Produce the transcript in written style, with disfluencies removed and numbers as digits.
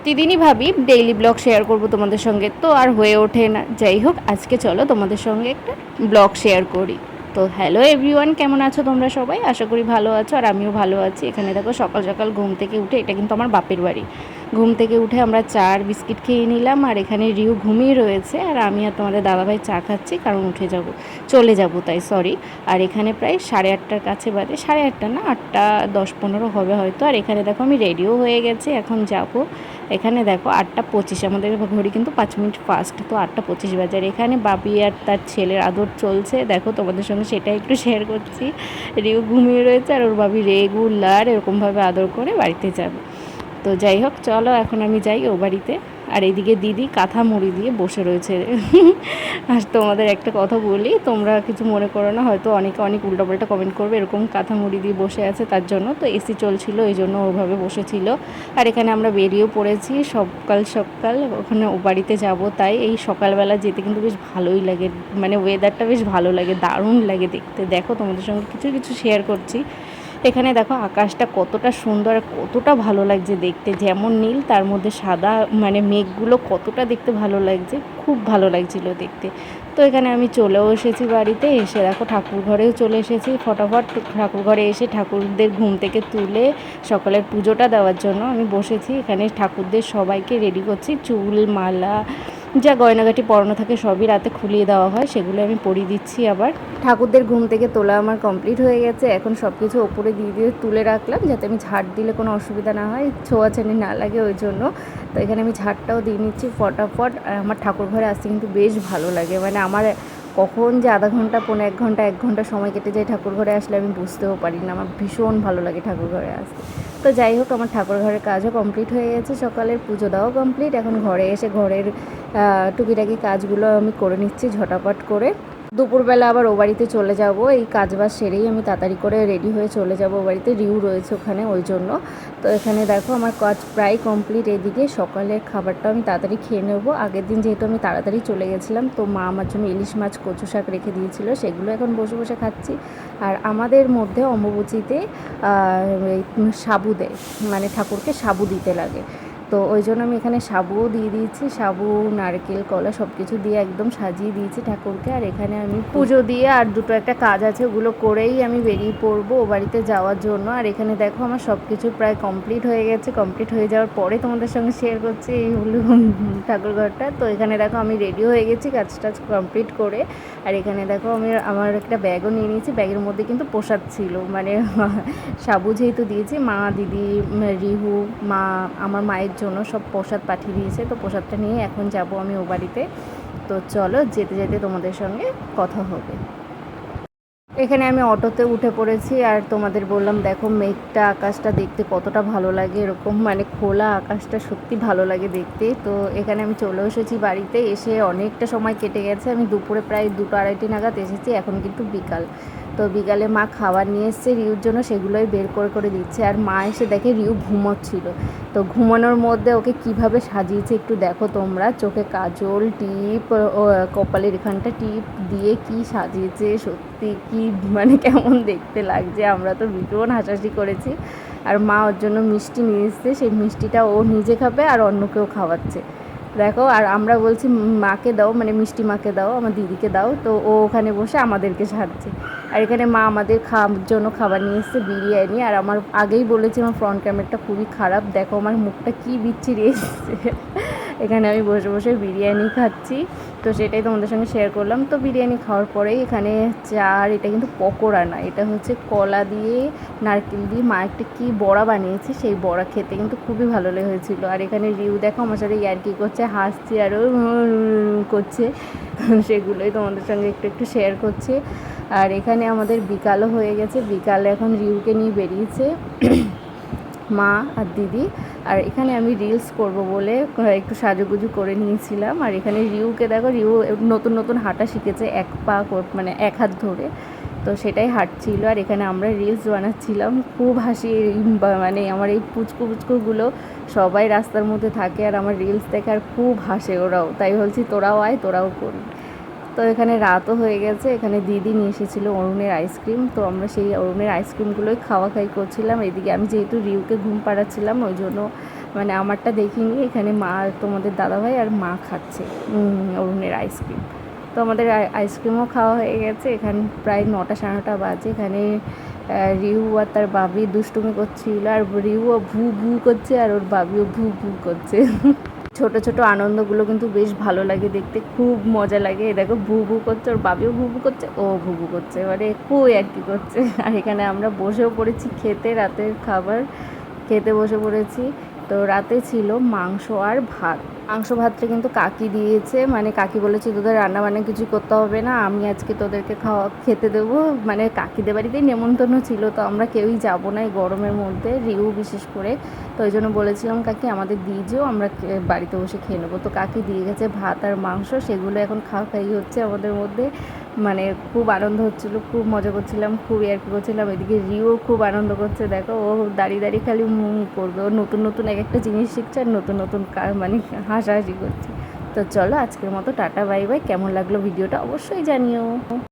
প্রতিদিনই ভাবি daily blog share করব তোমাদের সঙ্গে, তো আর হয়ে ওঠে না। যাই হোক, আজকে চলো তোমাদের সঙ্গে একটা ব্লগ শেয়ার করি। তো হ্যালো এভরিওয়ান, কেমন আছো তোমরা সবাই? আশা করি ভালো আছো, আর আমিও ভালো আছি। এখানে দেখো সকাল সকাল ঘুম থেকে উঠে, এটা কিন্তু আমার বাপের বাড়ি, ঘুম থেকে উঠে আমরা চা আর বিস্কিট খেয়ে নিলাম। আর এখানে রিউ ঘুমিয়ে রয়েছে, আর আমি আর তোমাদের দাদাভাই চা খাচ্ছি, কারণ চলে যাব তাই, সরি। আর এখানে প্রায় 8:30টার কাছে বাজে, 8:30 না, 8:10-15 হবে হয়তো। আর এখানে দেখো আমি রেডিও হয়ে গেছি, এখন যাব। এখানে দেখো 8:25, আমাদের ঘড়ি কিন্তু 5 মিনিট ফাস্ট, তো 8:25 বাজে। আর এখানে বাবি আর তার ছেলের আদর চলছে, দেখো তোমাদের সঙ্গে সেটাই একটু শেয়ার করছি। রিউ ঘুমিয়ে রয়েছে, আর ওর বাবি রেগুলার এরকমভাবে আদর করে বাড়িতে যাবে। তো যাই হোক, চলো এখন আমি যাই ও বাড়িতে। আর এইদিকে দিদি কাঁথা মুড়ি দিয়ে বসে রয়েছে। আর তোমাদের একটা কথা বলি, তোমরা কিছু মনে করো না, হয়তো অনেকে অনেক উল্টোপাল্টা কমেন্ট করবে, এরকম কাঁথা মুড়ি দিয়ে বসে আছে তার জন্য। তো এসি চলছিল, এই জন্য ওভাবে বসেছিল। আর এখানে আমরা বেরিয়েও পড়েছি সকাল সকাল, ওখানে ও বাড়িতে যাব। তাই এই সকালবেলা যেতে কিন্তু বেশ ভালোই লাগে, মানে ওয়েদারটা বেশ ভালো লাগে, দারুণ লাগে দেখতে। দেখো তোমাদের সঙ্গে কিছু কিছু শেয়ার করছি। এখানে দেখো আকাশটা কতটা সুন্দর, কতটা ভালো লাগছে দেখতে, যেমন নীল তার মধ্যে সাদা, মানে মেঘগুলো কতটা দেখতে ভালো লাগছে, খুব ভালো লাগছিল দেখতে। তো এখানে আমি চলেও এসেছি বাড়িতে, এসে দেখো ঠাকুর ঘরেও চলে এসেছি। ফটাফট ঠাকুর ঘরে এসে ঠাকুরদের ঘুম থেকে তুলে সকালের পুজোটা দেওয়ার জন্য আমি বসেছি। এখানে ঠাকুরদের সবাইকে রেডি করছি, চুল, মালা, যা গয়নাগাটি পরানো থাকে সবই রাতে খুলিয়ে দেওয়া হয়, সেগুলো আমি পরিয়ে দিচ্ছি। আবার ঠাকুরদের ঘুম থেকে তোলা আমার কমপ্লিট হয়ে গেছে, এখন সব কিছু ওপরে দিয়ে দিয়ে তুলে রাখলাম, যাতে আমি ঝাড় দিলে কোনো অসুবিধা না হয়, ছোঁয়াছানি না লাগে ওই জন্য। তো এখানে আমি ঝাড়টাও দিয়ে নিচ্ছি ফটাফট। আর আমার ঠাকুর ঘরে আসতে কিন্তু বেশ ভালো লাগে, মানে আমার কখন যে আধা ঘন্টা, 1.5 ঘন্টা সময় কেটে যায় ঠাকুর ঘরে আসলে আমি বুঝতেও পারি না, আমার ভীষণ ভালো লাগে ঠাকুর ঘরে আসতে। তো যাই হোক, আমার ঠাকুর ঘরের কাজও কমপ্লিট হয়ে গেছে, সকালের পুজো দেওয়াও কমপ্লিট। এখন ঘরে এসে ঘরের টুকিটাকি কাজগুলো আমি করে নিচ্ছি ঝটাপট করে। দুপুরবেলা আবার ও বাড়িতে চলে যাব, এই কাজবাজ সেরেই আমি তাড়াতাড়ি করে রেডি হয়ে চলে যাব ও বাড়িতে, রিউ রয়েছে ওখানে ওই জন্য। তো এখানে দেখো আমার কাজ প্রায় কমপ্লিট। এদিকে সকালের খাবারটা আমি তাড়াতাড়ি খেয়ে নেব। আগের দিন যেহেতু আমি তাড়াতাড়ি চলে গেছিলাম, তো মা আমার জন্য ইলিশ মাছ, কচু শাক রেখে দিয়েছিল, সেগুলো এখন বসে বসে খাচ্ছি। আর আমাদের মধ্যে অম্বুবাচীতে সাবু দেয়, মানে ঠাকুরকে সাবু দিতে লাগে, তো ওই জন্য আমি এখানে সাবুও দিয়ে দিয়েছি, সাবু, নারকেল, কলা সব কিছু দিয়ে একদম সাজিয়ে দিয়েছি ঠাকুরকে। আর এখানে আমি পুজো দিয়ে আর দুটো একটা কাজ আছে, ওগুলো করেই আমি বেরিয়ে পড়বো ও বাড়িতে যাওয়ার জন্য। আর এখানে দেখো আমার সব কিছু প্রায় কমপ্লিট হয়ে গেছে, কমপ্লিট হয়ে যাওয়ার পরে তোমাদের সঙ্গে শেয়ার করছি এই হলো ঠাকুর ঘরটা। তো এখানে দেখো আমি রেডি হয়ে গেছি কাজ টাজ কমপ্লিট করে। আর এখানে দেখো আমি আমার একটা ব্যাগও নিয়ে নিয়েছি, ব্যাগের মধ্যে কিন্তু প্রসাদ ছিল, মানে সাবু যেহেতু দিয়েছি, মা, দিদি, রিহু, মা, আমার মায়ের জন্য সব প্রসাদ পাঠিয়ে দিয়েছে। তো প্রসাদটা নিয়ে এখন যাব আমি ও বাড়িতে। তো চলো, যেতে যেতে তোমাদের সঙ্গে কথা হবে। এখানে আমি অটোতে উঠে পড়েছি, আর তোমাদের বললাম দেখো মেঘটা, আকাশটা দেখতে কতটা ভালো লাগে, এরকম মানে খোলা আকাশটা সত্যি ভালো লাগে দেখতে। তো এখানে আমি চলে এসেছি বাড়িতে, এসে অনেকটা সময় কেটে গেছে, আমি দুপুরে প্রায় 2-2:30 নাগাদ এসেছি, এখন কিন্তু বিকাল। তো বিকালে মা খাবার নিয়ে এসছে রিউর জন্য, সেগুলোই বের করে করে দিচ্ছে। আর মা এসে দেখে রিউ ঘুমোচ্ছিল, তো ঘুমানোর মধ্যে ওকে কিভাবে সাজিয়েছে একটু দেখো তোমরা, চোখে কাজল, টিপ, কপালের এখানটা টিপ দিয়ে কি সাজিয়েছে, সত্যি কি মানে কেমন দেখতে লাগছে, আমরা তো ভীষণ হাসাহাসি করেছি। আর মা ওর জন্য মিষ্টি নিয়ে এসছে, সেই মিষ্টিটা ও নিজে খাবে আর অন্যকেও খাওয়াচ্ছে দেখো। আর আমরা বলছি মাকে দাও, মানে মিষ্টি মাকে দাও, আমার দিদিকে দাও, তো ও ওখানে বসে আমাদেরকে ছাড়ছে। আর এখানে মা আমাদের খাওয়ার জন্য খাবার নিয়ে এসছে, বিরিয়ানি। আর আমার আগেই বলেছি আমার ফ্রন্ট ক্যামেরাটা খুবই খারাপ, দেখো আমার মুখটা কী বিচ্ছিরি এসছে। এখানে আমি বসে বসে বিরিয়ানি খাচ্ছি, তো সেটাই তোমাদের সঙ্গে শেয়ার করলাম। তো বিরিয়ানি খাওয়ার পরেই এখানে চার, এটা কিন্তু পকোড়া না, এটা হচ্ছে কলা দিয়ে, নারকেল দিয়ে মা একটা কী বড়া বানিয়েছে, সেই বড়া খেতে কিন্তু খুবই ভালো হয়েছিল। আর এখানে রিউ দেখো আমার সাথে ইয়ার্কি করছে, হাসছে আরও করছে, সেগুলোই তোমাদের সঙ্গে একটু একটু শেয়ার করছি। আর এখানে আমাদের বিকালও হয়ে গেছে, বিকালে এখন রিউকে নিয়ে বেরিয়েছে মা আর দিদি। আর এখানে আমি রিলস করব বলে একটু সাজুগুজু করে নিয়েছিলাম। আর এখানে রিউকে দেখো, রিউ নতুন নতুন হাঁটা শিখেছে, এক পা মানে এক হাত ধরে, তো সেটাই হাঁটছিল। আর এখানে আমরা রিলস বানাচ্ছিলাম, খুব হাসি, মানে আমার এই পুচকু পুচকুগুলো সবাই রাস্তার মধ্যে থাকে আর আমার রিলস দেখে আর খুব হাসে ওরাও, তাই বলছি তোরাও আয়, তোরাও করি। তো এখানে রাতও হয়ে গেছে, এখানে দিদি নিয়ে এসেছিলো অরুণের আইসক্রিম, তো আমরা সেই অরুণের আইসক্রিমগুলোই খাওয়া খাই করছিলাম। এদিকে আমি যেহেতু রিউকে ঘুম পাড়াচ্ছিলাম, ওই জন্য মানে আমারটা দেখিনি, এখানে মা তোমাদের দাদাভাই আর মা খাচ্ছে অরুণের আইসক্রিম। তো আমাদের আইসক্রিমও খাওয়া হয়ে গেছে। এখানে প্রায় 9টা 9:30 বাজে। এখানে রিউ আর তার বাবি দুষ্টুমি করছিল, আর রিউও ভু ভু করছে আর ওর বাবিও ভু ভু করছে। ছোট ছোট আনন্দগুলো কিন্তু বেশ ভালো লাগে দেখতে, খুব মজা লাগে। দেখো ভু ভু করছে, ওর বাবিও ভু ভু করছে, ও ভু ভু করছে, মানে খুবই আর কি করছে। আর এখানে আমরা বসেও পড়েছি খেতে, রাতের খাবার খেতে বসে পড়েছি। তো রাতে ছিল মাংস আর ভাত। মাংস ভাতটা কিন্তু কাকি দিয়েছে, মানে কাকি বলেছে তোদের রান্না বান্না কিছু করতে হবে না, আমি আজকে তোদেরকে খেতে দেবো। মানে কাকিদের বাড়িতেই নেমন্তন্ন ছিল, তো আমরা কেউই যাবো না এই গরমের মধ্যে, রিউ বিশেষ করে। তো ওই জন্য বলেছিলাম কাকি আমাদের দিয়ে যেও, আমরা বাড়িতে বসে খেয়ে নেবো। তো কাকি দিয়ে গেছে ভাত আর মাংস, সেগুলো এখন খাওয়াই হচ্ছে আমাদের মধ্যে। মানে খুব আনন্দ হচ্ছিল, খুব মজা করছিলাম, খুব আর কি করছিলাম। এদিকে রিও খুব আনন্দ করছে, দেখো ও দাঁড়িয়ে দাঁড়িয়ে খালি করবে, ও নতুন নতুন এক একটা জিনিস শিখছে আর নতুন নতুন মানে হাসাহাসি করছে। তো চলো আজকের মতো টাটা বাই বাই। কেমন লাগলো ভিডিওটা অবশ্যই জানিও।